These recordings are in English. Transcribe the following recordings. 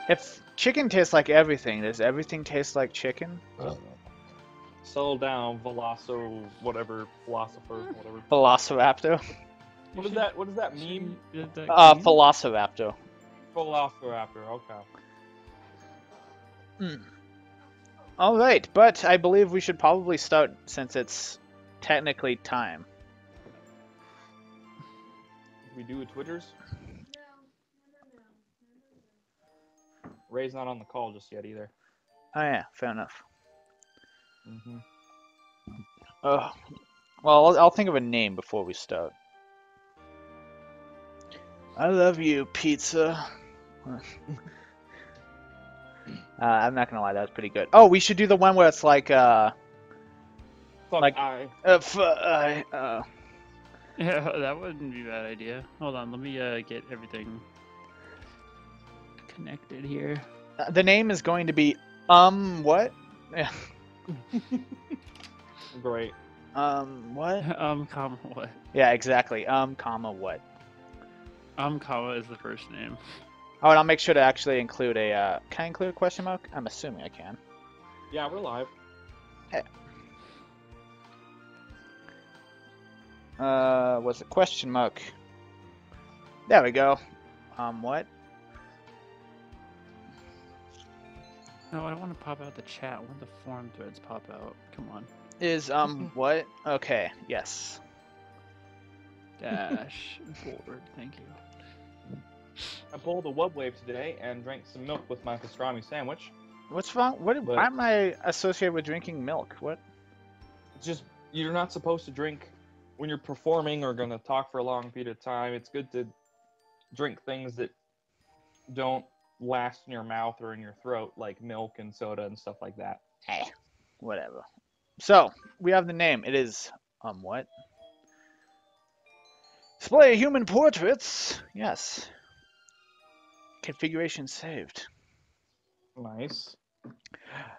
If chicken tastes like everything, does everything taste like chicken? Settle down, whatever, philosopher, whatever. Velociraptor? What is that? What does that mean? Velociraptor. Velociraptor. Okay. All right, but I believe we should probably start since it's technically time. We do Twitters. Ray's not on the call just yet either. Oh yeah, fair enough. Mm-hmm. Well, I'll think of a name before we start. I love you, pizza. I'm not gonna lie, that was pretty good. Oh, we should do the one where it's like, Fuck like, I. Yeah, that wouldn't be a bad idea. Hold on, let me get everything connected here. The name is going to be, what? Great. What? Comma what? Yeah, exactly. Comma what? Comma is the first name. Oh, and I'll make sure to actually include a, can I include a question mark? I'm assuming I can. Yeah, we're live. Hey. What's the question mark? There we go. What? No, I don't want to pop out the chat. I want the forum threads pop out. Come on. Is, what? Okay, yes. Dash forward. Thank you. I pulled a wub wave today and drank some milk with my pastrami sandwich. What's wrong? Why am I associated with drinking milk? What? It's just, you're not supposed to drink when you're performing or going to talk for a long period of time. It's good to drink things that don't last in your mouth or in your throat, like milk and soda and stuff like that. Hey, whatever. So, we have the name. It is, what? Display human portraits. Yes. Configuration saved. Nice.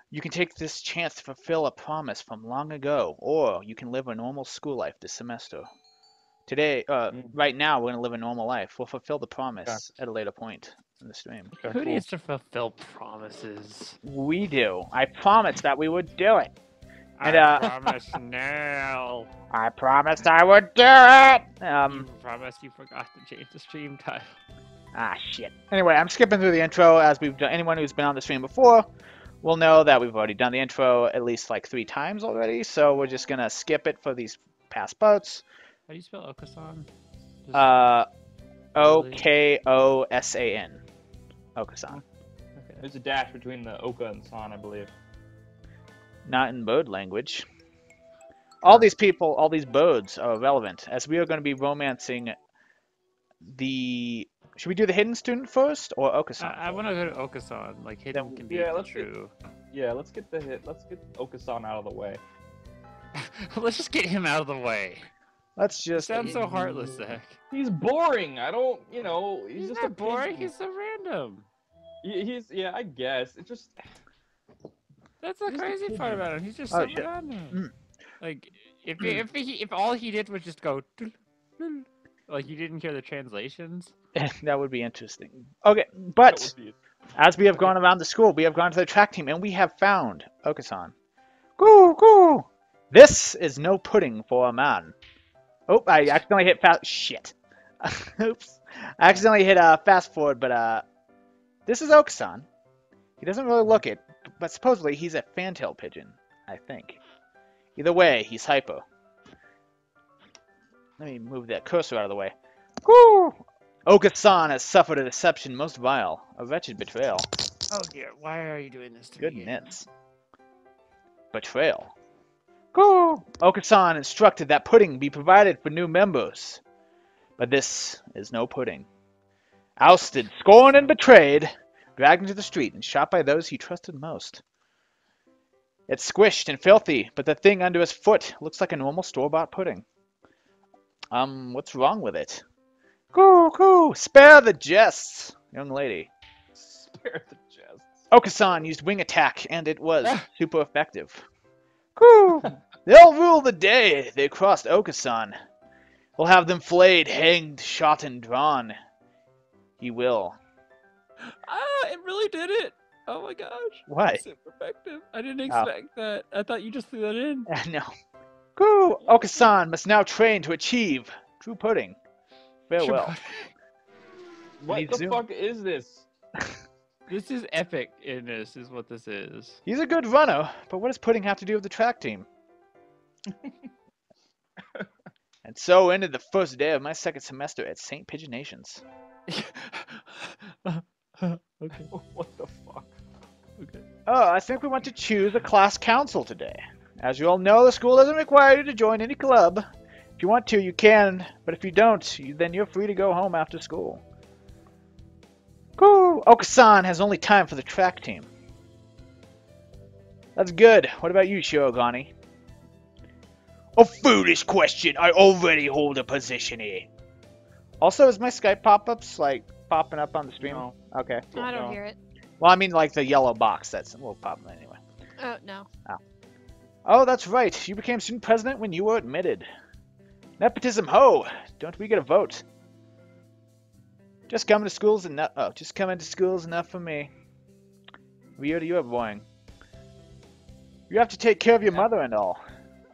You can take this chance to fulfill a promise from long ago, or you can live a normal school life this semester. Today, right now, we're going to live a normal life. We'll fulfill the promise at a later point in the stream. Okay, Who cool. needs to fulfill promises? We do. I promised that we would do it. And, I promise now. I promised I would do it! You promised you forgot to change the stream title. Ah, shit. Anyway, I'm skipping through the intro as we've done. Anyone who's been on the stream before will know that we've already done the intro at least like 3 times already, so we're just gonna skip it for these past parts. How do you spell Okosan? O-K-O-S-A-N. Okosan. Okay. There's a dash between the Oka and San, I believe. Not in bird language. All these people, all these birds are relevant, as we are going to be romancing the... Should we do the hidden student first, or Okosan? I want to go to Okosan. Like, hidden can be true. Let's get Okosan out of the way. Let's just get him out of the way. Let's just... Sounds so heartless, Zach. He's boring. I don't, He's just not a boring. pigeon. He's so random. Yeah, I guess. It just... That's the He's a crazy part pigeon. about him. He's just Oh, so shit. random. Like, if all he did was just go, like, you didn't hear the translations. That would be interesting. Okay, but as we have gone around the school, we have gone to the track team, and we have found Okosan. Goo, goo! This is no pudding for a man. Oh, I accidentally hit fast... Shit. Oops. I accidentally hit fast forward, but this is Okosan. He doesn't really look it, but supposedly he's a fantail pigeon, I think. Either way, he's hyper. Let me move that cursor out of the way. Woo! Okosan has suffered a deception most vile, a wretched betrayal. Oh dear, why are you doing this to me? Goodness. Betrayal. Woo! Okosan instructed that pudding be provided for new members. But this is no pudding. Ousted, scorned, and betrayed, dragged into the street and shot by those he trusted most. It's squished and filthy, but the thing under his foot looks like a normal store-bought pudding. What's wrong with it? Coo, coo! Spare the jests, young lady. Spare the jests. Okosan used wing attack, and it was super effective. Coo! They'll rule the day they crossed Okosan. We'll have them flayed, hanged, shot, and drawn. He will. Ah, it really did it. Oh my gosh. What? Super effective. I didn't Oh. expect that. I thought you just threw that in. No. Woo! Okosan must now train to achieve true pudding. Farewell. What Need the zoom. fuck is this? This is epic in this, is what this is. He's a good runner, but what does pudding have to do with the track team? And so ended the first day of my second semester at St. Pigeonations. Okay. What the fuck? Okay. Oh, I think we want to choose a class council today. As you all know, the school doesn't require you to join any club. If you want to, you can, but if you don't, then you're free to go home after school. Cool. Okosan has only time for the track team. That's good. What about you, Shirogane? A foolish question. I already hold a position here. Also, is my Skype pop-ups, like, popping up on the stream? No. Okay. Cool. I don't No. hear it. Well, I mean, like, the yellow box. That's... We'll pop them anyway. Oh, no. Oh, that's right. You became student president when you were admitted. Nepotism, ho! Don't we get a vote? Just coming to school's enough. Oh, just coming to school's enough for me. Weird, you are boring. You have to take care of your mother and all,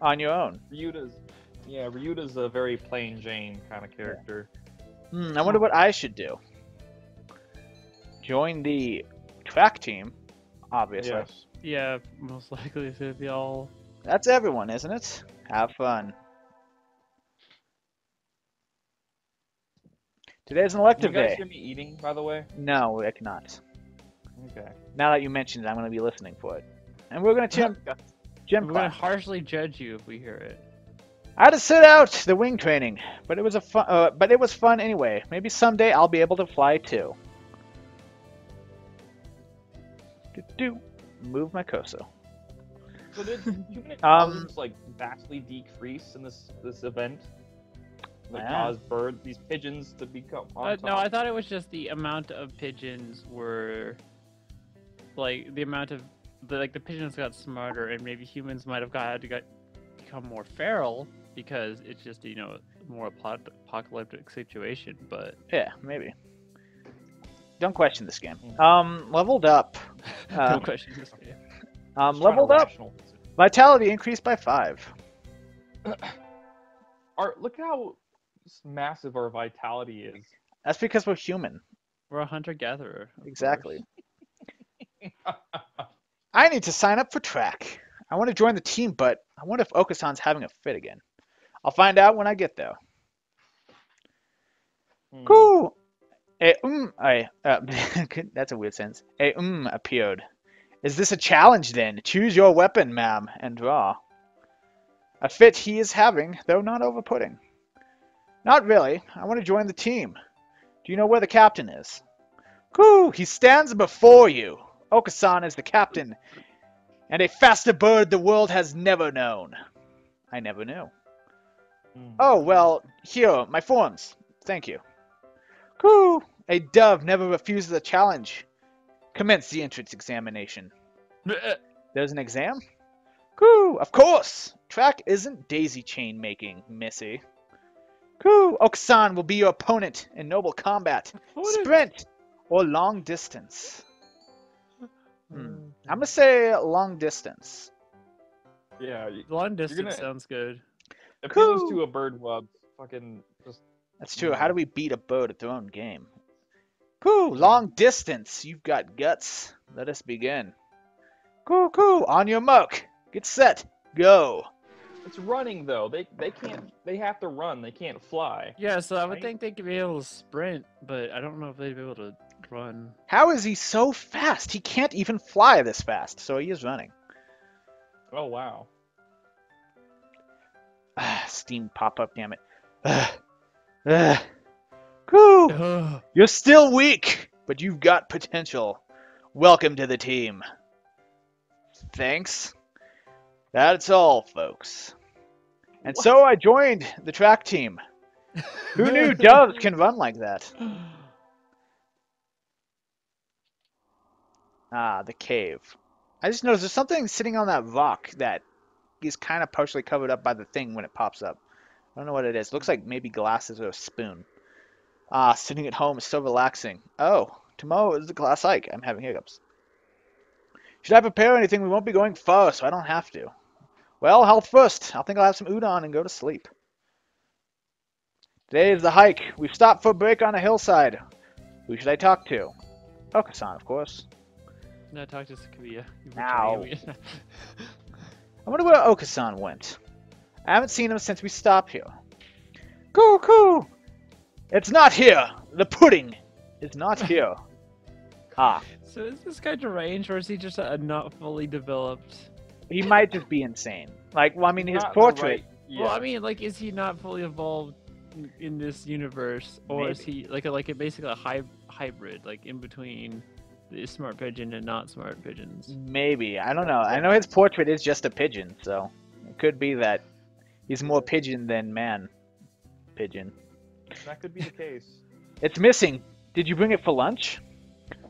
on your own. Ryuta's a very plain Jane kind of character. I wonder what I should do. Join the track team, obviously. Yes. Yeah, most likely it's gonna be all. That's everyone, isn't it? Have fun. Today's an You elective guys day. hear me eating, by the way? No, I cannot. Okay. Now that you mentioned it, I'm going to be listening for it. And we're going to gym We're gonna class. harshly judge you if we hear it. I had to sit out the wing training, but it was fun anyway. Maybe someday I'll be able to fly too. Move my Koso. So did human intelligence like vastly decrease in this event? Like Yeah. cause these pigeons to become No, I thought it was just the amount of pigeons were, like the amount of the pigeons got smarter, and maybe humans might have become more feral because it's just more apocalyptic situation. But Yeah, maybe. Don't question this game. Leveled up. no question this game. Leveled up. Vitality increased by 5. Look how massive our vitality is. That's because we're human. We're a hunter-gatherer. of Exactly. course. I need to sign up for track. I want to join the team, but I wonder if Okosan's having a fit again. I'll find out when I get there. Cool. That's a weird sentence. Appeared. Is this a challenge then? Choose your weapon, ma'am, and draw. A fit he is having, though not over pudding. Not really. I want to join the team. Do you know where the captain is? Cool. He stands before you. Okosan is the captain, and a faster bird the world has never known. I never knew. Oh, well, here, my forms. Thank you. Cool. A dove never refuses a challenge. Commence the entrance examination. There's an exam? Cool, of course. Track isn't daisy chain making, missy. Cool. Okosan will be your opponent in noble combat, sprint, or long distance. I'm gonna say long distance. Yeah, Long distance sounds good. if Cool. you lose to a bird, fucking just That's true. How do we beat a bird at their own game? Cool. Long distance. You've got guts. Let us begin. Cool. On your mark. Get set. Go. it's running though. They can't. They have to run. They can't fly. Yeah, so I would Right? think they could be able to sprint, but I don't know if they'd be able to run. How is he so fast? He can't even fly this fast, so he is running. Oh wow. Steam pop-up, damn it. Cool. Ugh. You're still weak, but you've got potential. Welcome to the team. Thanks. That's all, folks. And so I joined the track team. Who knew doves can run like that? Ah, the cave. I just noticed there's something sitting on that rock that he's kind of partially covered up by the thing when it pops up. I don't know what it is. Looks like maybe glasses or a spoon. Sitting at home is so relaxing. Oh, tomorrow is the class hike. I'm having hiccups. Should I prepare anything? We won't be going far, so I don't have to. Well, health first. I think I'll have some udon and go to sleep. Today is the hike. We've stopped for a break on a hillside. Who should I talk to? Okosan, of course. No, talk to Sakuya. Ow. I wonder where Okosan went. I haven't seen him since we stopped here. Cuckoo! It's not here! The pudding is not here. Ah. So is this guy deranged, or is he just a not fully developed? He might just be insane. Like, well, I mean, his Not the portrait. right- yeah. Well, I mean, like, is he not fully evolved in this universe, or is he like basically a hybrid, like in between the smart pigeon and not smart pigeons? Maybe. I don't know. I know his portrait is just a pigeon, so it could be that he's more pigeon than man pigeon. That could be the case. It's missing. Did you bring it for lunch?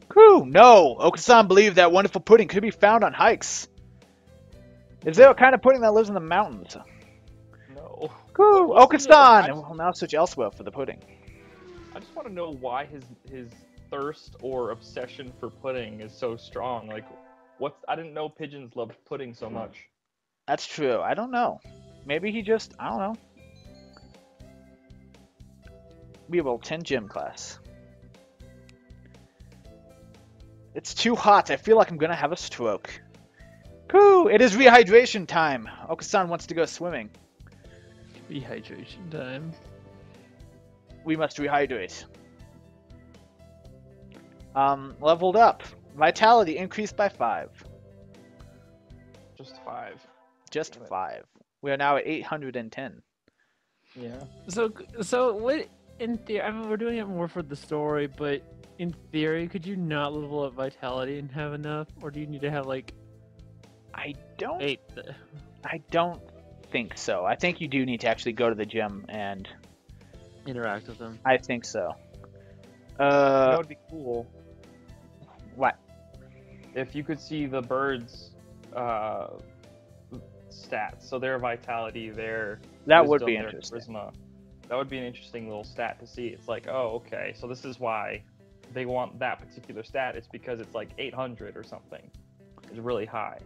Crew, no. Okosan believed that wonderful pudding could be found on hikes. Is there a kind of pudding that lives in the mountains? No. Crew, Well, Okosan! And we'll now search elsewhere for the pudding. I just want to know why his thirst or obsession for pudding is so strong. Like, I didn't know pigeons loved pudding so much. That's true. I don't know. Maybe he just, I don't know. We will attend gym class. It's too hot. I feel like I'm gonna have a stroke. Crew, it is rehydration time. Okosan wants to go swimming. Rehydration time. We must rehydrate. Leveled up. Vitality increased by 5. Just 5. Just Damn it. 5. We are now at 810. Yeah. So what? In theory, I mean, we're doing it more for the story, but in theory, could you not level up vitality and have enough, or do you need to have like I don't 8? I don't think so. I think you do need to actually go to the gym, and Interact with them. I think so. That would be cool What? if you could see the birds' stats. So their vitality, their That would wisdom, be their interesting. charisma. That would be an interesting little stat to see. It's like, oh, okay, so this is why they want that particular stat. It's because it's like 800 or something. It's really high.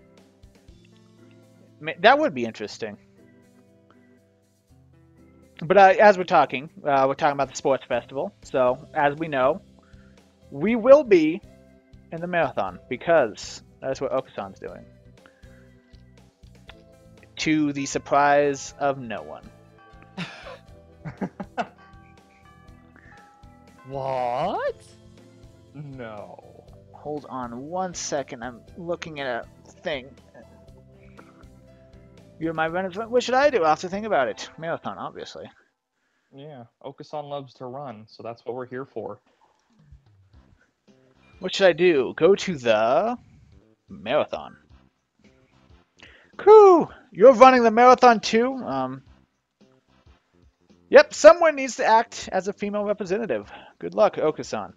That would be interesting. But as we're talking about the sports festival. So, as we know, we will be in the marathon because that's what Okosan's doing. To the surprise of no one. What? No. Hold on 1 second. I'm looking at a thing. You're my runners. What should I do? I'll have to think about it. Marathon, obviously. Yeah, Okosan loves to run, so that's what we're here for. What should I do? Go to the marathon. Crew, you're running the marathon too? Yep, someone needs to act as a female representative. Good luck, Okosan.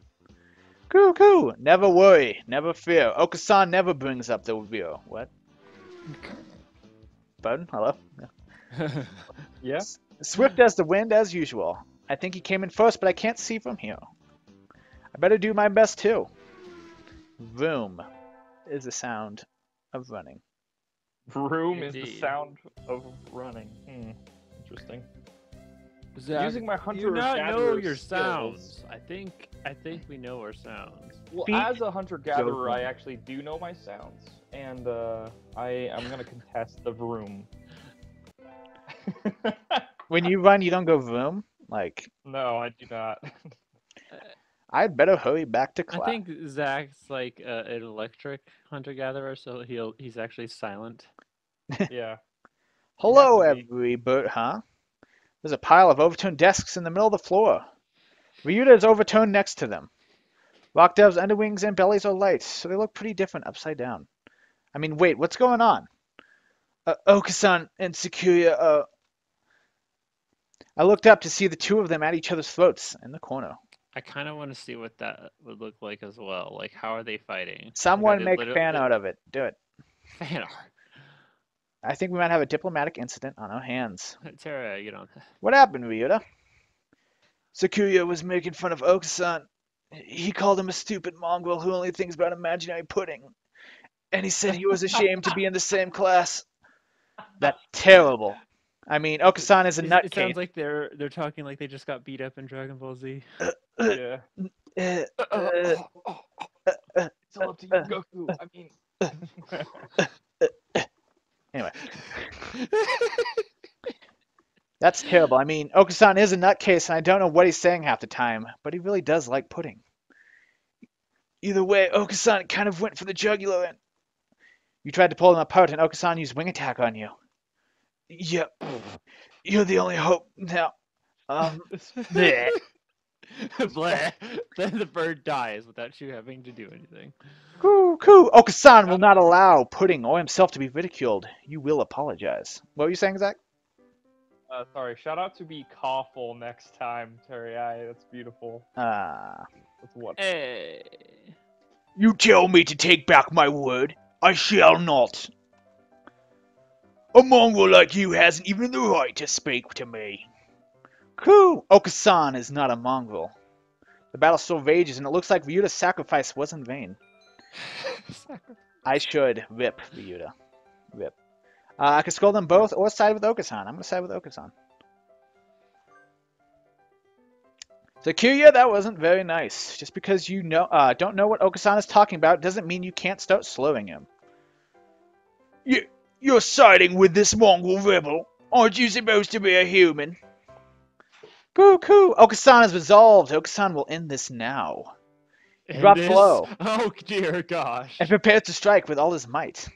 Crew, never worry, never fear. Okosan never brings up the rear. What? Pardon? Hello? Yeah? Swift as the wind as usual. I think he came in first, but I can't see from here. I better do my best too. Vroom is the sound of running. Vroom is the Indeed. sound of running. Interesting. Zach, Using my do hunter you not know gatherer your skills. sounds? I think we know our sounds. Well, Feet as a hunter-gatherer, go I actually do know my sounds, and I'm gonna contest the vroom. When you run, you don't go vroom? Like, No, I do not. I'd better hurry back to class. I think Zach's like an electric hunter-gatherer, so he's actually silent. Yeah. Hello, have to be. everybody, huh? There's a pile of overturned desks in the middle of the floor. Ryuta is overturned next to them. Rock Dove's underwings and bellies are light, so they look pretty different upside down. I mean, wait, what's going on? Okosan and Sakuya, I looked up to see the two of them at each other's throats in the corner. I kind of want to see what that would look like as well. Like, how are they fighting? Someone Like, are make they fan out of it. Do it. fan art. I think we might have a diplomatic incident on our hands. Terra, you know. What happened, Ryuta? Sakuya was making fun of Okosan. He called him a stupid mongrel who only thinks about imaginary pudding. And he said he was ashamed to be in the same class. That's terrible. I mean, Okosan is a It nutcase. sounds like they're talking like they just got beat up in Dragon Ball Z. Yeah. Uh, It's all up to you, Goku. I mean. Anyway. That's terrible. I mean, Okosan is a nutcase, and I don't know what he's saying half the time, but he really does like pudding. Either way, Okosan kind of went for the jugular, and you tried to pull him apart, and Okosan used wing attack on you. Yep. You're the only hope now. Bleh. Bleh. Then the bird dies without you having to do anything. Coo, coo. Okosan will not allow pudding or himself to be ridiculed. You will apologize. What were you saying, Zach? Sorry. Shout out to be Kawful next time, Terry. That's beautiful. Ah. That's what. Hey. You tell me to take back my word. I shall not. A mongrel like you hasn't even the right to speak to me. Coo! Okosan is not a mongrel. The battle still rages, and it looks like Ryuta's sacrifice was in vain. I should rip Ryuta. Rip. I could scold them both or side with Okosan. I'm going to side with Okosan. So Kiryu, that wasn't very nice. Just because you don't know what Okosan is talking about doesn't mean you can't start slowing him. You're siding with this mongrel rebel. Aren't you supposed to be a human? Coo coo. Okosan is resolved. Okosan will end this now. Drop blow. Oh dear gosh. And prepares to strike with all his might.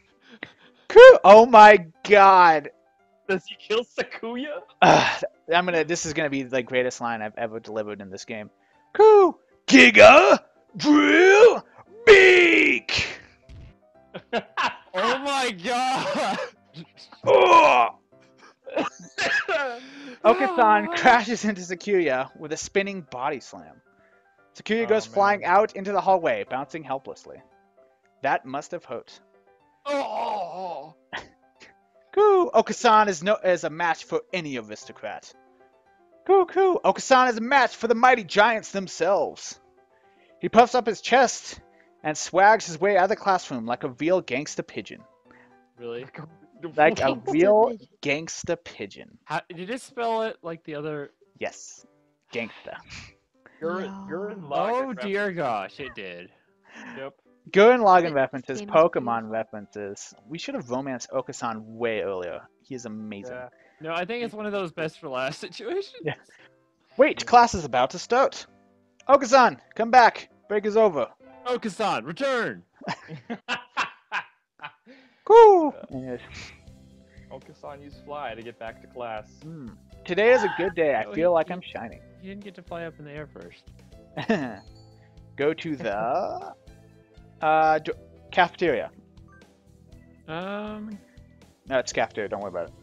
Coo! Oh my god. Does he kill Sakuya? This is gonna be the greatest line I've ever delivered in this game. Coo! Giga! Drill! Beak! Oh my god! Oh! Okosan crashes into Sakuya with a spinning body slam. Sakuya goes flying out into the hallway, bouncing helplessly. That must have hurt. Oh! Coo! Okosan is a match for any aristocrat. Coo coo! Okosan is a match for the mighty giants themselves. He puffs up his chest and swags his way out of the classroom like a real gangsta pigeon. Really? Like a real gangsta pigeon. Did it spell it like the other? Yes. Gangsta. Gurren Oh dear gosh, it did. Yep. Gurren Lagann references, Famous Pokemon references. We should have romanced Okosan way earlier. He is amazing. Yeah. No, I think it's one of those best for last situations. Yeah. Wait, class is about to start. Okosan, come back. Break is over. Okosan, return! Cool. Okosan used fly to get back to class. Today is a good day. I No, feel like he- I'm shining. You didn't get to fly up in the air first. Go to the cafeteria. Um. No, it's cafeteria. Don't worry about it.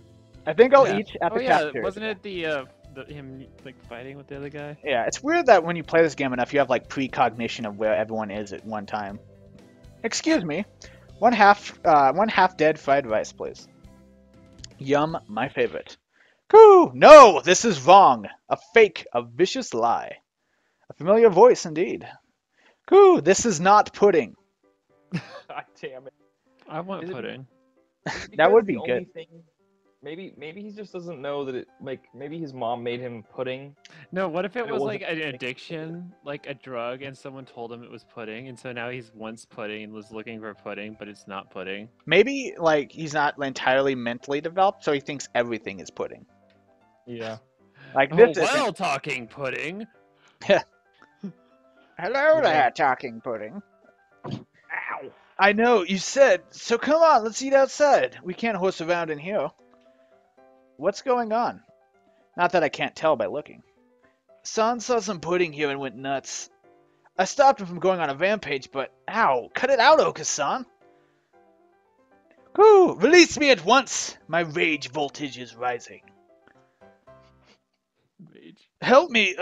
I think I'll yeah. eat at Oh the yeah, cafeteria. wasn't it the him like fighting with the other guy? Yeah, it's weird that when you play this game enough, you have like precognition of where everyone is at one time. Excuse me, one half dead fried rice, please. Yum, my favorite. Coo! No, this is wrong. A fake, a vicious lie. A familiar voice indeed. Coo! This is not pudding. God damn it. I want Is it- pudding. That would be The good. only thing- maybe he just doesn't know that maybe his mom made him pudding. No, what if it It was wasn't like an pudding. addiction, like a drug, and someone told him it was pudding, and so now he's wants pudding and was looking for pudding, but it's not pudding. Maybe like he's not entirely mentally developed, so he thinks everything is pudding. Yeah. Like Oh, this is. well, talking pudding. Hello there, talking pudding. Ow! I know, you said. So come on, let's eat outside. We can't horse around in here. What's going on? Not that I can't tell by looking. San saw some pudding here and went nuts. I stopped him from going on a rampage, but ow! Cut it out, Okosan! Whew! Release me at once! My rage voltage is rising. Rage. Help me,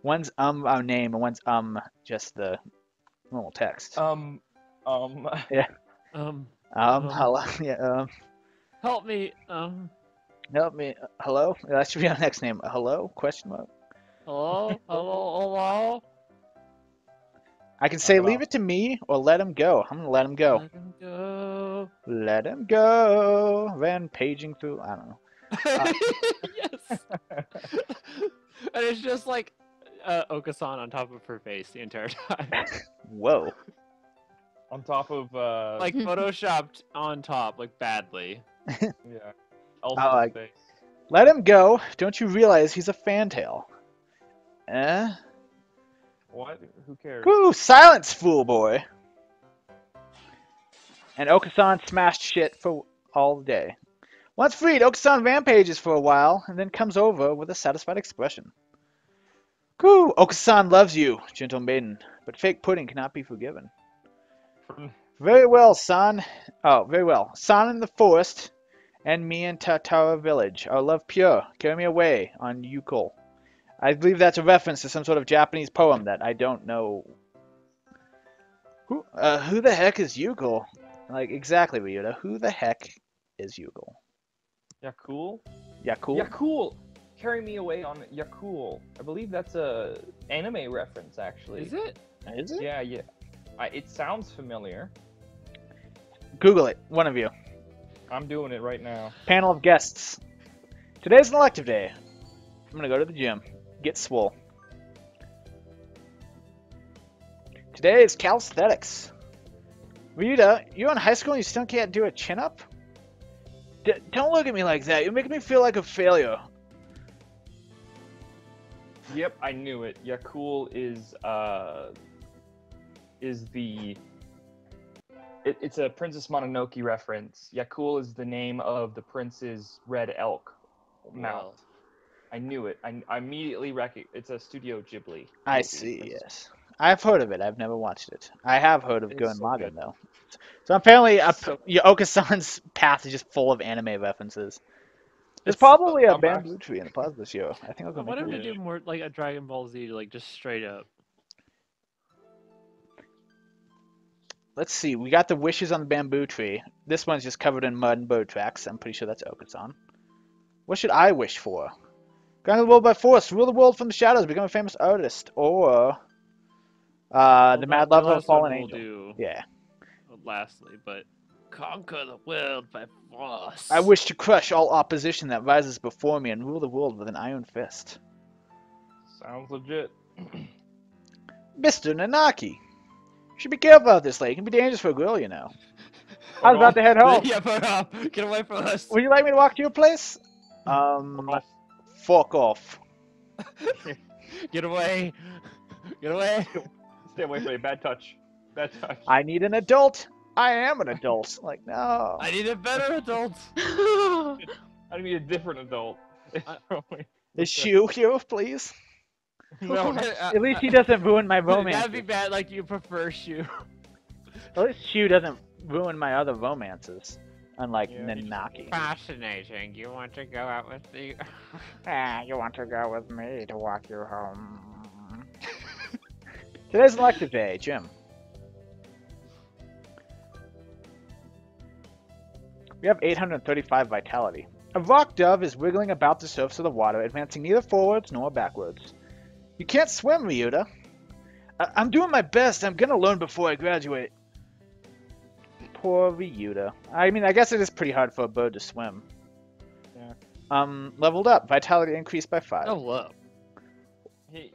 one's our name and one's just the normal text. Yeah. Hello. Yeah. Help me. Help me. Hello. That should be our next name. Hello? Question mark. Hello. Hello. I can say Knock it leave off. it to me or let him go. I'm gonna let him go. Let him go. Let him go. Then paging through. I don't know. Yes. And it's just like Okosan on top of her face the entire time. Whoa. On top of Like photoshopped on top, like badly. yeah. like- Elsa's face. Let him go. Don't you realize he's a fantail? Eh? What? Who cares? Woo! Silence, fool boy. And Okosan smashed shit for all day. Once freed, Okosan rampages for a while and then comes over with a satisfied expression. Woo! Okosan loves you, gentle maiden, but fake pudding cannot be forgiven. Very well, son. Oh, very well. Son in the forest, and me in Tatara village. Our love pure. Carry me away on Yukol. I believe that's a reference to some sort of Japanese poem that I don't know. Who the heck is Yukol? Like, exactly, Ryuta. Who the heck is Yukol? Yakul? Yakul? Yakul! Carry me away on Yakul. I believe that's a anime reference, actually. Is it? Is it? Yeah, yeah. It sounds familiar. Google it, one of you. I'm doing it right now. Panel of guests. Today's an elective day. I'm gonna go to the gym. Get swole. Today is calisthenics. Ryuta, you're in high school and you still can't do a chin-up? Don't look at me like that. You're making me feel like a failure. Yep, I knew it. Yakul is the... It's a Princess Mononoke reference. Yakul is the name of the prince's red elk mount. Well, I knew it. I immediately it's a Studio Ghibli. I movie, see, Princess- yes. I've heard of it. I've never watched it. I have heard of It's Gurren so Lagann, good. though. So apparently, So- Okasan's path is just full of anime references. There's It's- probably a I'm bamboo actually- tree in the plaza this year. I think I'll go I want make him a to wish. do more like a Dragon Ball Z, like just straight up. Let's see. We got the wishes on the bamboo tree. This one's just covered in mud and bird tracks. I'm pretty sure that's Okasan. What should I wish for? Conquer the world by force. Rule the world from the shadows. Become a famous artist. Or the mad love of a last one fallen we'll angel. do Yeah. lastly, but conquer the world by force. I wish to crush all opposition that rises before me and rule the world with an iron fist. Sounds legit. Mr. Nanaki. You should be careful out this lake. It can be dangerous for a girl, you know. I was about to head home. Yeah, put up. Get away from us. Would you like me to walk to your place? Fuck off. Get away. Get away. Stay away from me. Bad touch. Bad touch. I need an adult. I am an adult. Like, no. I need a better adult. I need a different adult. Is Shu here, please? No, At least he doesn't ruin my romance. That'd be bad. Like you prefer Shu. At least Shu doesn't ruin my other romances. Unlike Yeah, he Nanaki. Fascinating. You want to go out with me? You want to go with me to walk you home? Today's elective day, Jim. We have 835 vitality. A rock dove is wiggling about the surface of the water, advancing neither forwards nor backwards. You can't swim, Ryuta. I'm doing my best. I'm gonna learn before I graduate. Poor Ryuta. I mean, I guess it is pretty hard for a bird to swim. Yeah. Leveled up. Vitality increased by 5. Oh, look. he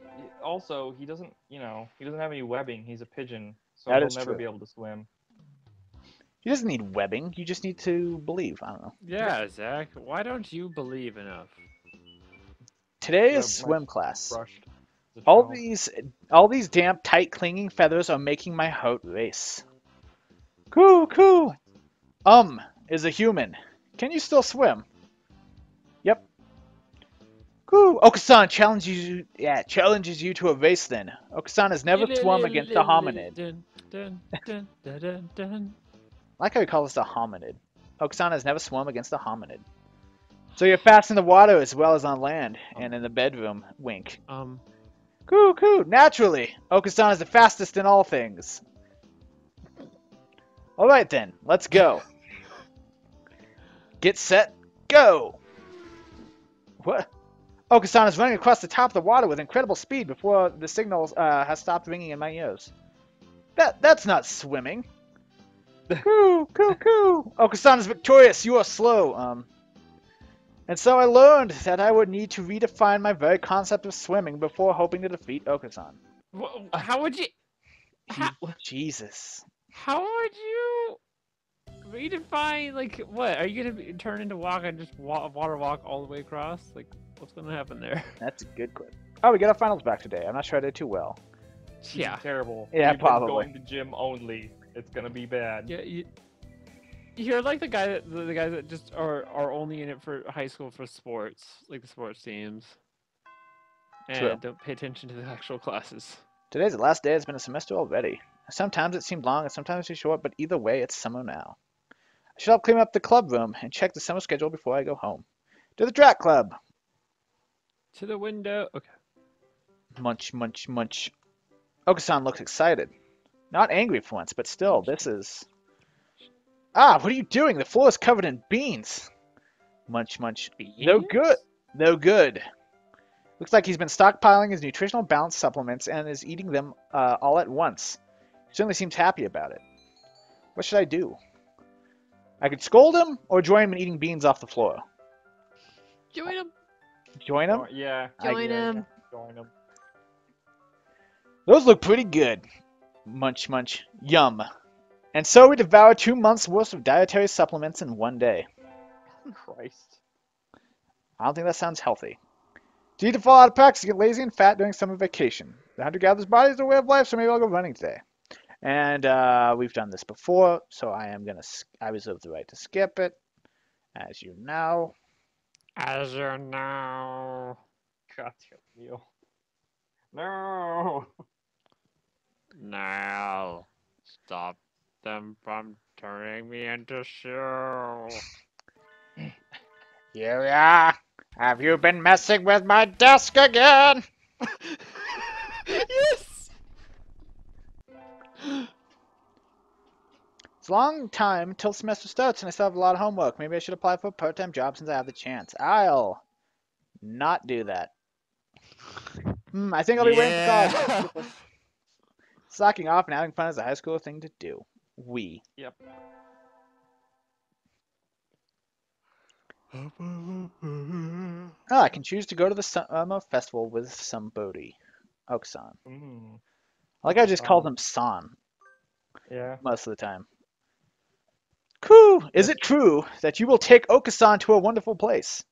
doesn't, he doesn't have any webbing. He's a pigeon, so That he'll is never true. be able to swim. He doesn't need webbing. You just need to believe. I don't know. Yeah, Zach. Why don't you believe enough? Today Yeah, is swim class. Brushed. as a All child. these damp, tight, clinging feathers are making my heart race. Coo, coo. Is a human. Can you still swim? Yep. Coo. Okasan challenges you to a race then. Okasan has never swum against a hominid. I like how he calls us a hominid. Okasan has never swum against a hominid. So you're fast in the water as well as on land and in the bedroom. Wink. Coo, coo. Naturally, Okosan is the fastest in all things. All right then, let's go. Get set, go. What? Okosan is running across the top of the water with incredible speed before the signal has stopped ringing in my ears. That's not swimming. Coo, coo, coo. Okosan is victorious. You are slow. And so I learned that I would need to redefine my very concept of swimming before hoping to defeat Okosan. How would you? How, Jesus. how would you redefine? Like, what? Are you gonna turn into walk and just water walk all the way across? Like, what's gonna happen there? That's a good question. Oh, we got our finals back today. I'm not sure I did too well. Yeah. Terrible. Yeah, You've been probably. going to gym only. It's gonna be bad. Yeah. You're like the guys that just are only in it for high school for sports, like the sports teams, and True. don't pay attention to the actual classes. Today's the last day. It's been a semester already. Sometimes it seemed long and sometimes too short, but either way, it's summer now. I should help clean up the club room and check the summer schedule before I go home. To the track club! To the window. Okay. Munch, munch, munch. Okosan looks excited. Not angry for once, but still, this is... Ah, what are you doing? The floor is covered in beans. Munch, munch. No good. No good. Looks like he's been stockpiling his nutritional balance supplements and is eating them all at once. He certainly seems happy about it. What should I do? I could scold him or join him in eating beans off the floor. Join him. Join him? Yeah. Join him. Join him. Those look pretty good. Munch, munch. Yum. And so we devoured 2 months' worth of dietary supplements in one day. Christ. I don't think that sounds healthy. It's easy to fall out of practice and get lazy and fat during summer vacation. The hunter-gatherer's body is a way of life, so maybe I'll go running today. And we've done this before, so I reserve the right to skip it, as you know. As you know. God damn you. No. Now, stop them from turning me into shoe. Here we are. Have you been messing with my desk again? Yes! It's a long time until semester starts and I still have a lot of homework. Maybe I should apply for a part-time job since I have the chance. I'll not do that. I think I'll be waiting for college. Slacking off and having fun is a high school thing to do. Yep. Oh, I can choose to go to the summer festival with somebody. Okosan. I like how I just called him San Yeah. most of the time. Coo! Is it true that you will take Okosan to a wonderful place?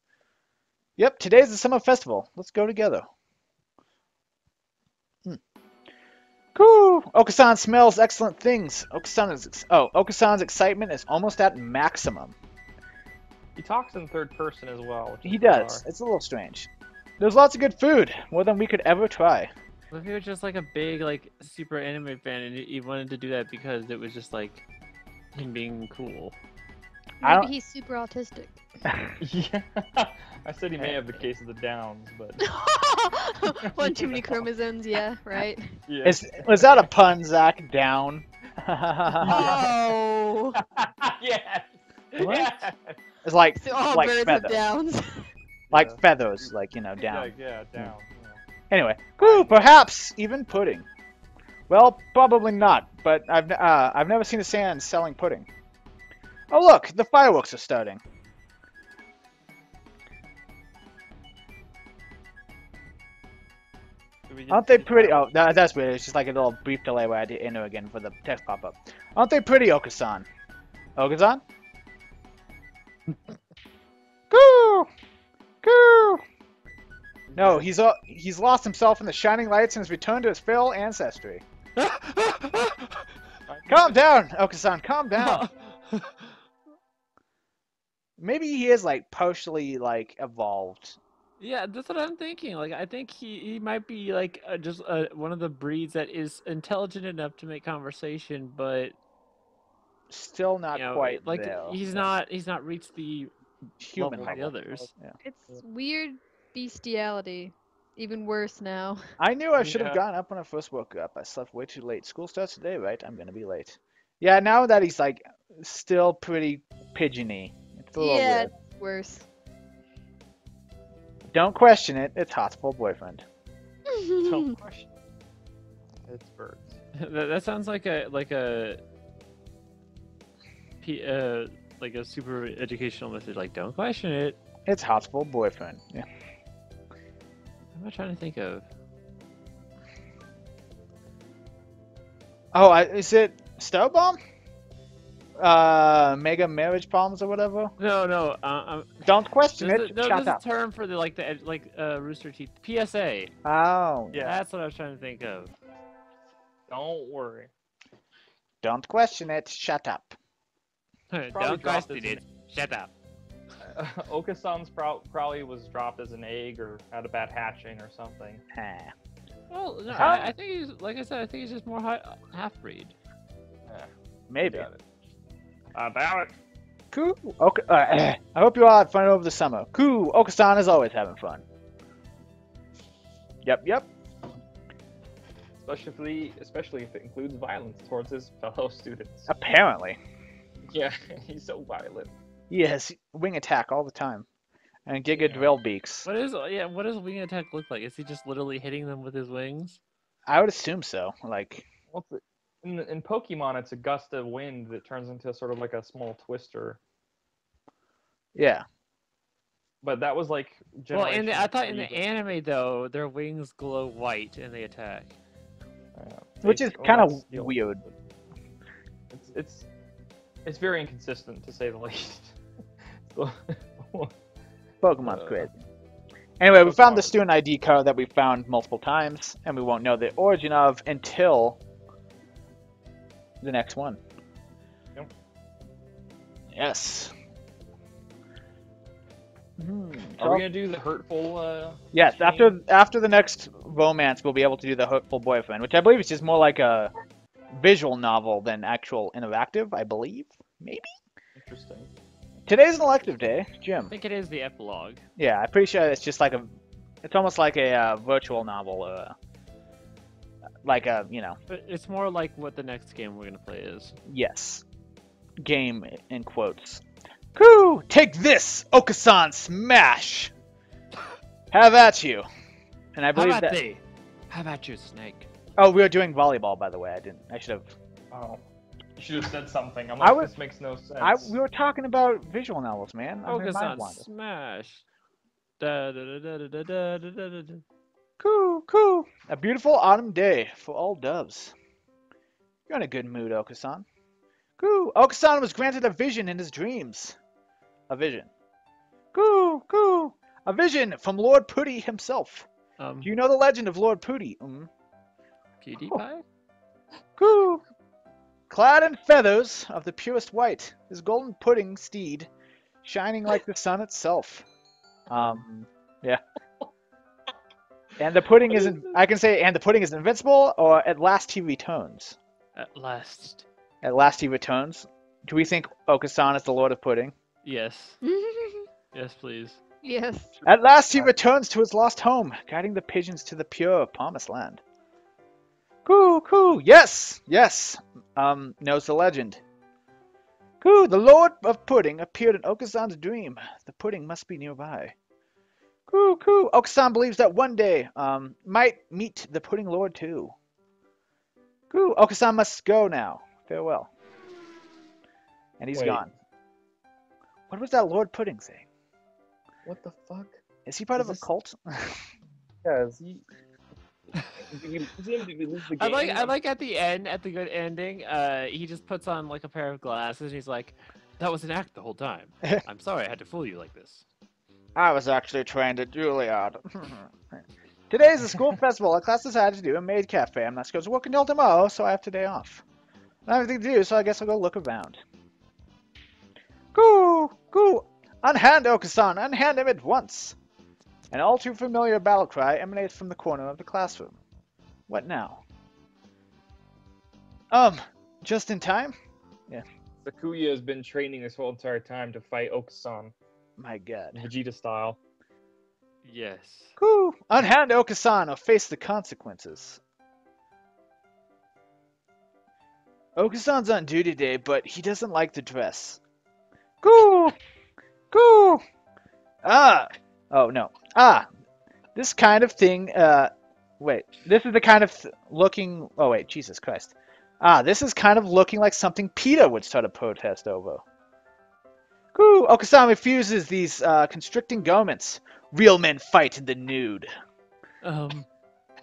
Yep, today's the summer festival. Let's go together. Coo! Okosan smells excellent things. Okosan's excitement is almost at maximum. He talks in third person as well. Which is He does. bizarre. It's a little strange. There's lots of good food, more than we could ever try. What if he was just like a big, like, super anime fan and he wanted to do that because it was just like him being cool? I Maybe don't- he's super autistic. Yeah. I said he may have the case of the Downs, but One too many chromosomes, yeah, right. yeah. Was that a pun, Zach? Down. Oh, Yes. What? Yes. It's like so all like birds feathers, have downs. like Yeah. feathers, like down. Yeah, down. Yeah. Anyway, perhaps even pudding. Well, probably not. But I've never seen a stand selling pudding. Oh look, the fireworks are starting. Do we get Aren't to they see pretty? fireworks? Oh, that's weird. It's just like a little brief delay where I did enter again for the text pop up. Aren't they pretty, Okosan? Okosan? Coo! Coo! No, he's lost himself in the shining lights and has returned to his feral ancestry. Calm down, Okosan. Calm down. Maybe he is like partially like evolved. Yeah, that's what I'm thinking. Like, I think he might be like just one of the breeds that is intelligent enough to make conversation, but Still not you know, quite like there. he's not reached the Human level of the level. others. Yeah. It's weird bestiality. Even worse now. I knew I should have Yeah. gotten up when I first woke up. I slept way too late. School starts today, right? I'm gonna be late. Yeah, now that he's like still pretty pigeony. It's a little Yeah, weird. it's worse. Don't question it. It's Hatoful boyfriend. Don't question. It's birds. That sounds like a like a super educational message. Like, don't question it. It's Hatoful boyfriend. Yeah. What am I trying to think of? Oh, is it Star Bomb? Mega marriage problems or whatever. No. Don't question There's it. no, Shut there's a up. term for the Rooster Teeth. PSA. Oh, Yeah. That's what I was trying to think of. Don't worry. don't question it. Shut up. Probably Don't dropped question as it. Shut up. Okasan's probably was dropped as an egg or had a bad hatching or something. Ah. Well, no, How- I think he's like I said. I think he's just more half breed. Maybe. Got it. I doubt it. Cool. Okay. I hope you all had fun over the summer. Cool. Okosan is always having fun. Yep. Especially if it includes violence towards his fellow students. Apparently. Yeah, he's so violent. He has wing attack all the time. And Giga Yeah. Drill Beaks. What does wing attack look like? Is he just literally hitting them with his wings? I would assume so. Like, What's it? In Pokemon, it's a gust of wind that turns into sort of like a small twister. yeah. But that was like. Well, I thought in Generation the 3, anime though, their wings glow white and they attack. Which is kind of weird. It's very inconsistent to say the least. Pokemon's crazy. Anyway, we Pokemon found the is- student ID card that we found multiple times, and we won't know the origin of until the next one. Yep. Yes. Are we gonna do the hurtful? Yes, game? after the next romance, we'll be able to do the Hurtful Boyfriend, which I believe is just more like a visual novel than actual interactive, I believe. Maybe? Interesting. Today's an elective day, I Jim. think it is the epilogue. Yeah, I'm pretty sure it's just like it's almost like a virtual novel, like a, But it's more like what the next game we're gonna play is. yes, game in quotes. Coo! Take this, Okosan Smash! Have at you. And I How believe about that. thee? How about you, Snake? Oh, we were doing volleyball, by the way. I should have. Oh, you should have said something. I'm I like, was- this makes no sense. We were talking about visual novels, man. I'm in Focus mind on wander. Smash. Da, da, da, da, da, da, da, da, da, da. Coo! A beautiful autumn day for all doves. You're in a good mood, Okosan. Coo! Okosan was granted a vision in his dreams. A vision. Coo! A vision from Lord Putty himself. Do you know the legend of Lord Putty? PewDiePie? Coo! Clad in feathers of the purest white, his golden pudding steed, shining like the sun itself. Yeah. And the pudding isn't. I can say, and the pudding is invincible, or at last he returns. At last. At last he returns. Do we think Okosan is the Lord of Pudding? Yes. Yes, please. Yes. At last he returns to his lost home, guiding the pigeons to the pure promised land. Coo! Yes! Knows the legend. Coo! The Lord of Pudding appeared in Okosan's dream. The pudding must be nearby. Coo! Okosan believes that one day, might meet the Pudding Lord too. Coo! Okosan must go now. Farewell. And he's Wait. gone. What was that Lord Pudding saying? What the fuck? Is he part Is of a this- cult? Yeah, is he? Did we lose the I game? like at the end, at the good ending, he just puts on like a pair of glasses and he's like, that was an act the whole time. I'm sorry I had to fool you like this. I was actually trained at Juilliard. Today is a school festival. Our class decided to do a maid cafe. I'm not supposed to work until tomorrow, so I have today off. I don't have anything to do, so I guess I'll go look around. Coo! Unhand Okosan! Unhand him at once! An all too familiar battle cry emanates from the corner of the classroom. What now? Just in time? Sakuya has been training this whole entire time to fight Okusan, My god. Vegeta style. Yes. Coo! Unhand Okosan or face the consequences. Okusan's on duty today, but he doesn't like the dress. Goo! Goo! Ah! Oh, no. Ah! This kind of thing, wait. This is the kind of looking... Oh, wait. Jesus Christ. Ah, this is kind of looking like something PETA would start a protest over. Goo! Okosan refuses these, constricting garments. Real men fight in the nude.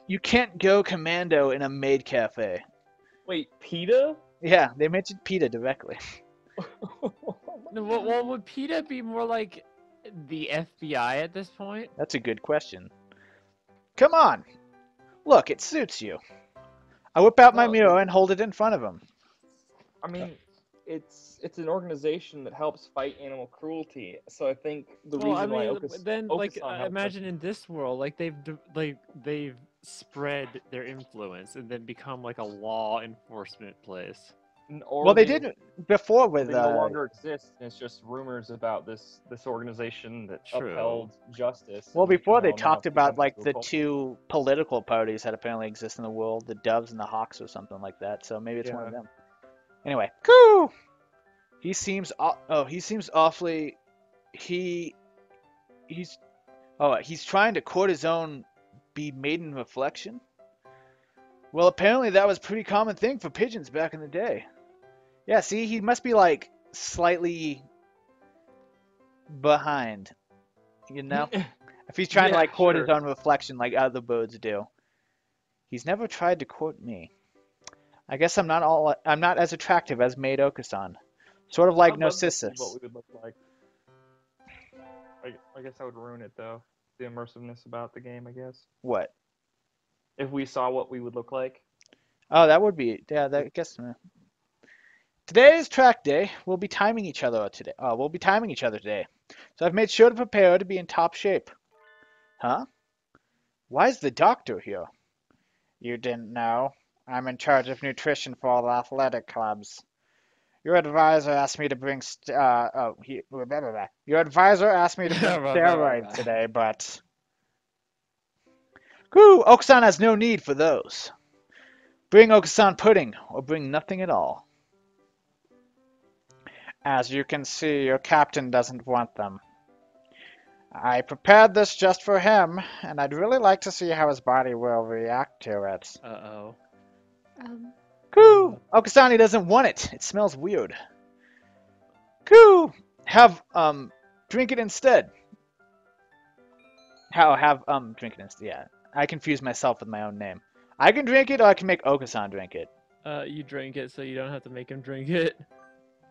You can't go commando in a maid cafe. Wait, PETA? Yeah, they mentioned PETA directly. No, well, would PETA be more like the FBI at this point? That's a good question. Come on! Look, it suits you. I whip out my Well, mirror and hold it in front of him. I mean, it's an organization that helps fight animal cruelty. So I think the Well, I reason why mean, then like Okosan helps imagine in this world, like they've spread their influence and then become like a law enforcement place. or Well, they did before with... They no longer exist. And it's just rumors about this organization that True. upheld justice. Well, and before they now talked about, like, people the call- two political parties that apparently exist in the world, the Doves and the Hawks or something like that, so maybe it's one of Yeah. them. Anyway, coo! He seems awfully... He's trying to court his own be maiden reflection? Well, apparently that was a pretty common thing for pigeons back in the day. Yeah, see, he must be, like, slightly behind, you know? If he's trying to, Yeah, like, court sure. his own reflection like other birds do. He's never tried to court me. I guess I'm not as attractive as Maid Okosan. Sort of like I'd love to see Narcissus. what we would look like. I guess I would ruin it though. The immersiveness about the game, I guess. What? If we saw what we would look like. Oh, that would be, yeah, that, I guess. Today is track day. We'll be timing each other today. So I've made sure to prepare to be in top shape. Huh? Why is the doctor here? You didn't know. I'm in charge of nutrition for all athletic clubs. Your advisor asked me to bring Your advisor asked me to bring steroids today, but... Whew, Okosan has no need for those. Bring Okosan pudding, or bring nothing at all. As you can see, your captain doesn't want them. I prepared this just for him, and I'd really like to see how his body will react to it. Uh-oh. Coo! Okasani doesn't want it. It smells weird. Coo! Have, drink it instead. Drink it instead. Yeah. I confuse myself with my own name. I can drink it, or I can make Okosan drink it. You drink it so you don't have to make him drink it.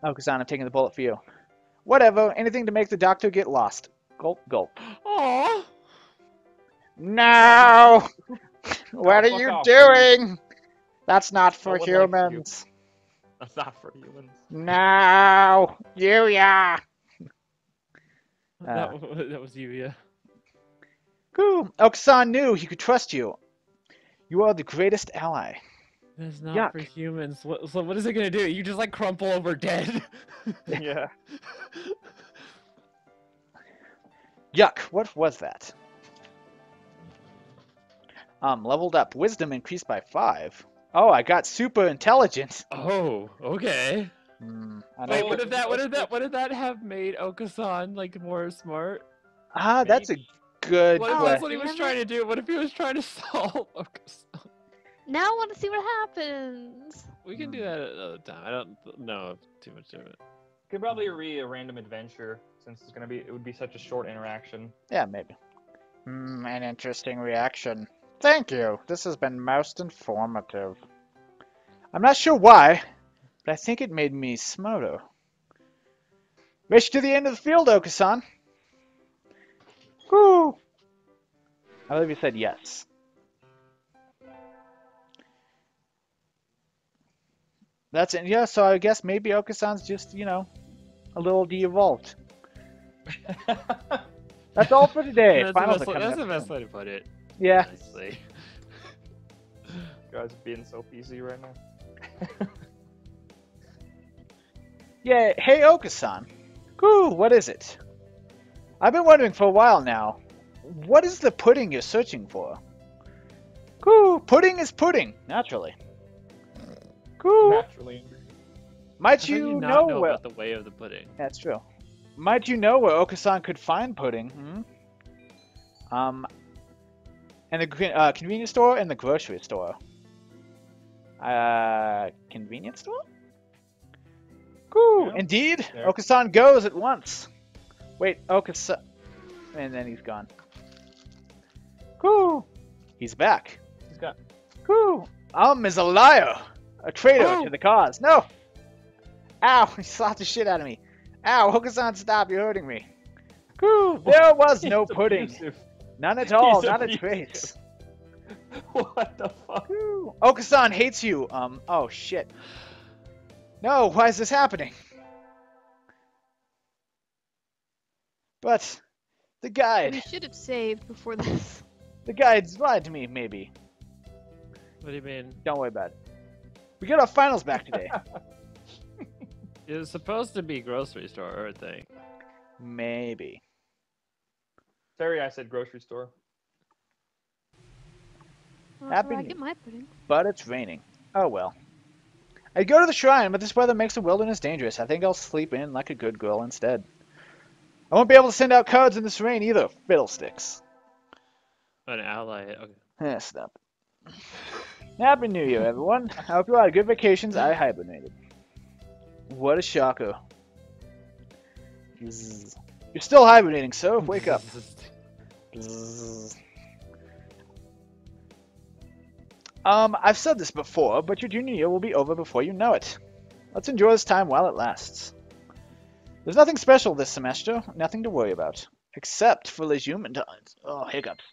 Okosan, I'm taking the bullet for you. Whatever. Anything to make the doctor get lost. Gulp, gulp. Aww! No! What are fuck you off, doing? That's not for No one likes you. humans. That's not for humans. No! Yuya! That was you, yeah. Cool. Okosan knew he could trust you. You are the greatest ally. That's not Yuck. for humans. So what is it gonna do? You just like crumple over dead? Yeah. Yuck, what was that? Leveled up. Wisdom increased by 5. Oh, I got super intelligent. Oh, okay. I Wait, don't... what did that have made Okosan like more smart? that's a good What if that's question. what he was trying to do? What if he was trying to solve Okosan? Now I want to see what happens. We can do that another time. I don't know too much of it. Could probably read a random adventure since it would be such a short interaction. Yeah, maybe. An interesting reaction. Thank you. This has been most informative. I'm not sure why, but I think it made me smarter. Race to the end of the field, Okosan. Woo! I believe you said yes. That's it. Yeah, so I guess maybe Okosan's just, you know, a little de-evolved. That's all for today. That's the best way to put it. Yeah. Honestly. You guys are being so PC right now. Yeah, hey Okosan. Whew, what is it? I've been wondering for a while now. What is the pudding you're searching for? Whew, pudding is pudding, naturally. Whew. Naturally. Might How do you not know know where... about the way of the pudding? That's true. Might you know where Okosan could find pudding? In the convenience store and the grocery store. Convenience store? Cool. Yeah. Indeed. There. Okosan goes at once. Wait, Okosan... And then he's gone. Cool. He's back. He's got. Cool. Is a liar. A traitor to the cause. No! Ow! He slapped the shit out of me. Ow! Okosan, stop! You're hurting me. Cool. There was no He's pudding. abusive. None at all. He's Not a abusive. trace. What the fuck? Cool. Okosan hates you. Oh shit. No, why is this happening? But the We guide. should have saved before this. The guide's lied to me, maybe. What do you mean? Don't worry about it. We get our finals back today. It's supposed to be grocery store thing. Maybe. Terry, I said grocery store. Well, that's where I Happy get my pudding. But it's raining. Oh well. I'd go to the shrine, but this weather makes the wilderness dangerous. I think I'll sleep in like a good girl instead. I won't be able to send out cards in this rain either. Fiddlesticks. An ally. Okay. Stop it. Happy New Year, everyone. I hope you had good vacations. I hibernated. What a shocker. Bzzz. You're still hibernating, sir. Wake up. Bzzz. I've said this before, but your junior year will be over before you know it. Let's enjoy this time while it lasts. There's nothing special this semester, nothing to worry about. Except for les human times. Oh, hiccups.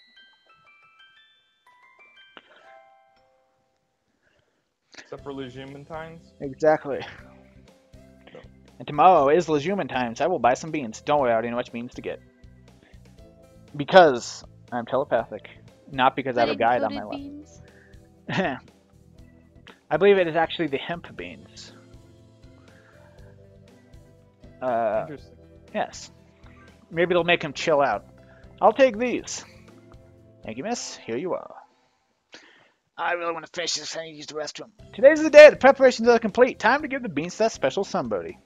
Except for Legumantines. Exactly. And tomorrow is legume times. I will buy some beans. Don't worry, I already know which beans to get. Because I'm telepathic. Not because I have a guide on my left. Beans. I believe it is actually the hemp beans. Interesting. Yes. Maybe it'll make him chill out. I'll take these. Thank you, miss. Here you are. I really want to finish this. I need to use the restroom. Today's the day. The preparations are complete. Time to give the beans to that special somebody.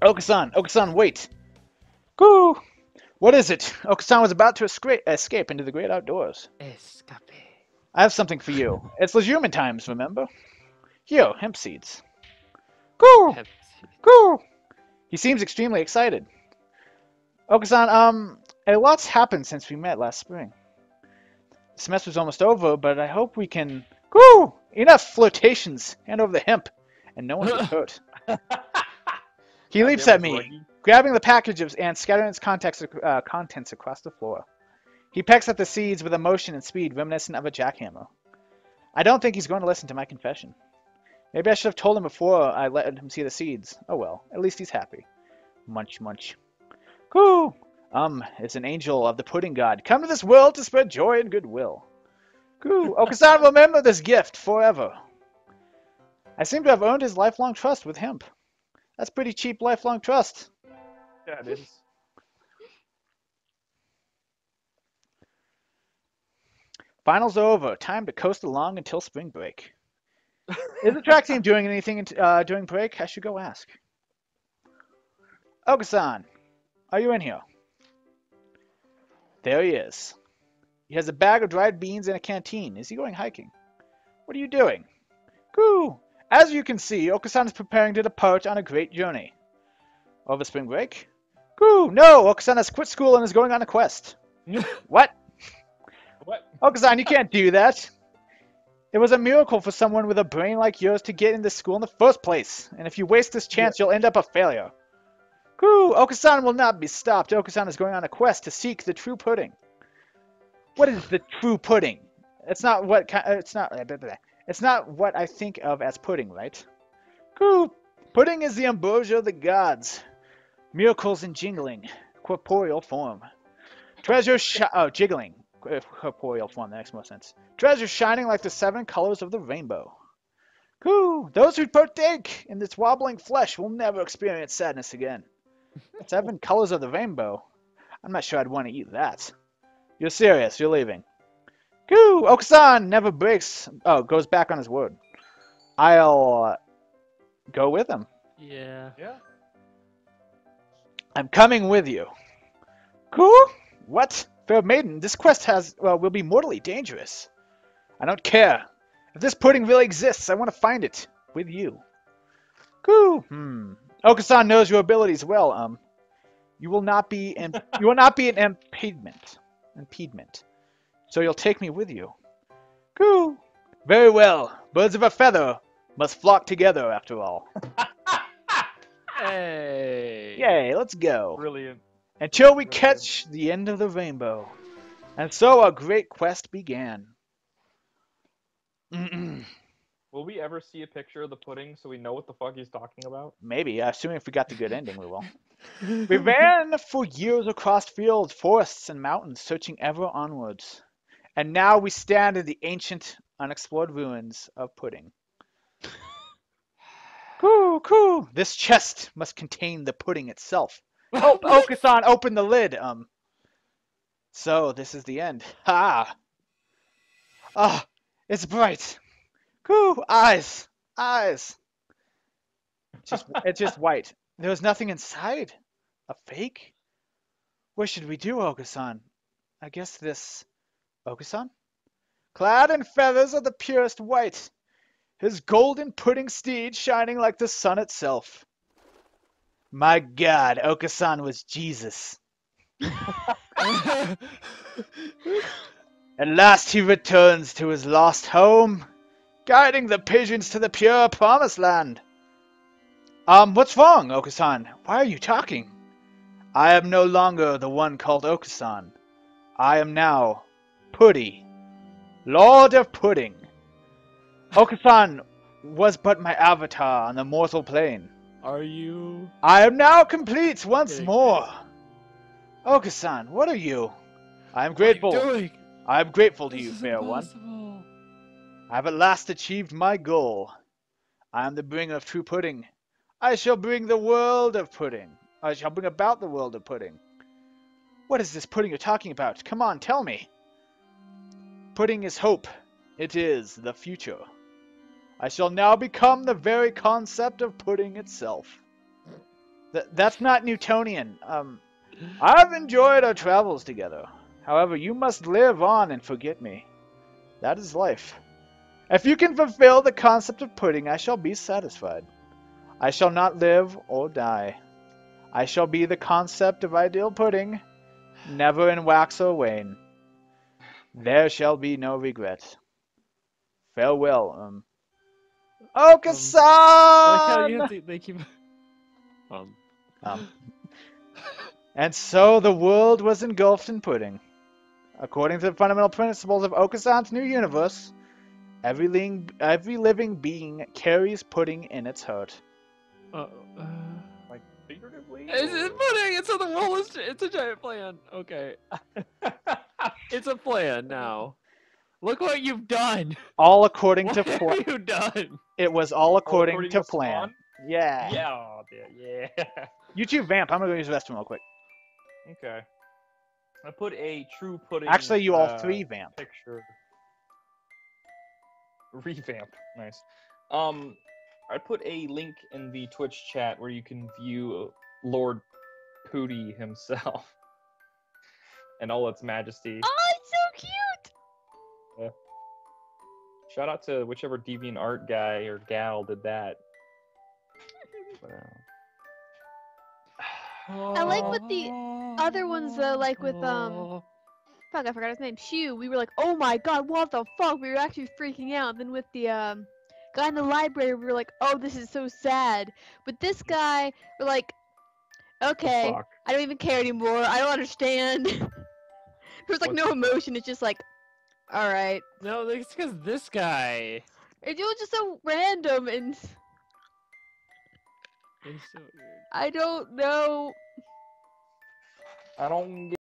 Okosan, wait. Goo! What is it? Okosan was about to escape into the great outdoors. Escape. I have something for you. It's legume times, remember? Here, hemp seeds. Goo! Goo! He seems extremely excited. Okosan, a lot's happened since we met last spring. The semester's almost over, but I hope we can... Goo! Enough flirtations! Hand over the hemp, and no one gets hurt. He leaps at me, grabbing the package and scattering its contents across the floor. He pecks at the seeds with a motion and speed reminiscent of a jackhammer. I don't think he's going to listen to my confession. Maybe I should have told him before I let him see the seeds. Oh well, at least he's happy. Munch, munch. Goo! It's an angel of the pudding god. Come to this world to spread joy and goodwill. Goo! Okosan will remember this gift forever. I seem to have earned his lifelong trust with hemp. That's pretty cheap lifelong trust. Yeah, it is. Finals are over. Time to coast along until spring break. Is the track team doing anything during break? I should go ask. Okosan, are you in here? There he is. He has a bag of dried beans and a canteen. Is he going hiking? What are you doing? Goo! As you can see, Okosan is preparing to depart on a great journey. Over spring break? Goo! No! Okosan has quit school and is going on a quest. What? What? Okosan, you can't do that. It was a miracle for someone with a brain like yours to get into school in the first place. And if you waste this chance, you'll end up a failure. Goo! Okosan will not be stopped. Okosan is going on a quest to seek the true pudding. What is the true pudding? It's not what it's not what I think of as pudding, right? Goo! Pudding is the ambrosia of the gods. Miracles in jingling, corporeal form. Treasure jiggling, corporeal form. That makes more sense. Treasure shining like the 7 colors of the rainbow. Goo! Those who partake in this wobbling flesh will never experience sadness again. 7 colors of the rainbow? I'm not sure I'd want to eat that. You're serious, you're leaving. Goo! Okosan never breaks... Oh, goes back on his word. I'll go with him. Yeah. Yeah. I'm coming with you. Cool? What? Fair maiden, this quest will be mortally dangerous. I don't care. If this pudding really exists, I want to find it. With you. Cool. Okosan knows your abilities well. You will not be an impediment. So you'll take me with you. Cool. Very well. Birds of a feather must flock together after all. Hey. Yay, let's go. Brilliant. Until we Really catch the end of the rainbow. And so our great quest began. Will we ever see a picture of the pudding so we know what the fuck he's talking about? Maybe, assuming if we got the good ending, we will. We ran for years across fields, forests, and mountains, searching ever onwards. And now we stand in the ancient, unexplored ruins of Pudding. Cool. This chest must contain the pudding itself. Help, Okosan, open the lid. So this is the end. Ha! Ah, it's bright. Cool, eyes. It's just white. There was nothing inside. A fake? What should we do, Okosan? I guess this... Okosan? Clad in feathers of the purest white, his golden pudding steed shining like the sun itself. My God, Okosan was Jesus. At last he returns to his lost home, guiding the pigeons to the pure promised land. What's wrong, Okosan? Why are you talking? I am no longer the one called Okosan. I am now Puddy, Lord of Pudding. Okosan was but my avatar on the mortal plane. Are you? I am now complete once Kidding. more. Okosan, what are you? I am grateful. What are you doing? I am grateful to This you, is fair one. impossible. I have at last achieved my goal. I am the bringer of true pudding. I shall bring the world of pudding. I shall bring about the world of pudding. What is this pudding you're talking about? Come on, tell me. Pudding is hope. It is the future. I shall now become the very concept of pudding itself. That's not Newtonian. I've enjoyed our travels together. However, you must live on and forget me. That is life. If you can fulfill the concept of pudding, I shall be satisfied. I shall not live or die. I shall be the concept of ideal pudding, never in wax or wane. There shall be no regret. Farewell, Okosan! I like how you have to, they keep. And so the world was engulfed in pudding. According to the fundamental principles of Okosan's new universe, every living being carries pudding in its heart. Like figuratively? It's pudding. It's on the wall. It's a giant plan. Okay. It's a plan now. Look what you've done. All according to What have plan. you done? It was all according to Spawn? plan. Yeah. Yeah. You two vamp. I'm gonna go use the restroom real quick. Okay. I put a true pudding. Actually, you all three vamp. Picture. Revamp. Nice. I put a link in the Twitch chat where you can view Lord Pooty himself and all its majesty. Oh, it's so cute! Shout out to whichever deviant art guy or gal did that. I like with the other ones though, like with fuck, I forgot his name. Shu. We were like, oh my god, what the fuck? We were actually freaking out. Then with the guy in the library, we were like, oh, this is so sad. With this guy, we're like, okay, Fuck. I don't even care anymore. I don't understand. There's like What no the fuck? emotion. It's just like, all right. No, it's because this guy. It was just so random, and It's so weird. I don't know. I don't